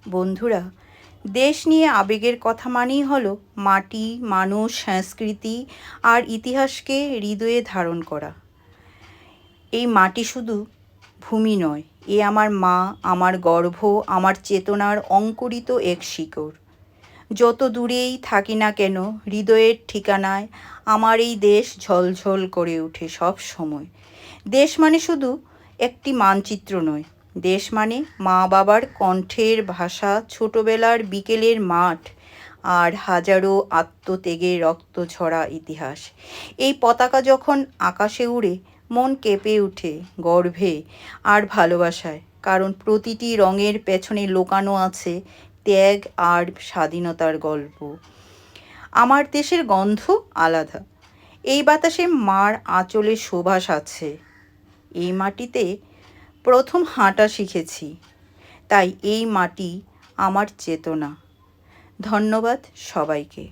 বন্ধুরা, দেশ নিয়ে আবেগের কথা মানেই হলো মাটি, মানুষ, সংস্কৃতি আর ইতিহাসকে হৃদয়ে ধারণ করা। এই মাটি শুধু ভূমি নয়, এ আমার মা, আমার গর্ভ, আমার চেতনার অঙ্কুরিত এক শিকড়। যত দূরেই থাকি না কেন, হৃদয়ের ঠিকানায় আমার এই দেশ ঝলঝল করে ওঠে সব সময়। দেশ মানে শুধু একটি মানচিত্র নয়, দেশ মানে মা বাবার কণ্ঠের ভাষা, ছোটবেলার বিকেলের মাঠ আর হাজারো আত্মত্যাগের রক্ত ঝরা ইতিহাস। এই পতাকা যখন আকাশে উড়ে, মন কেঁপে ওঠে গর্বে আর ভালোবাসায়, কারণ প্রতিটি রঙের পেছনে লুকানো আছে ত্যাগ আর স্বাধীনতার গল্প। আমার দেশের গন্ধ আলাদা, এই বাতাসে মার আঁচলে সুবাস আছে। এই মাটিতে প্রথম হাঁটা শিখেছি, তাই এই মাটি আমার চেতনা। ধন্যবাদ সবাইকে।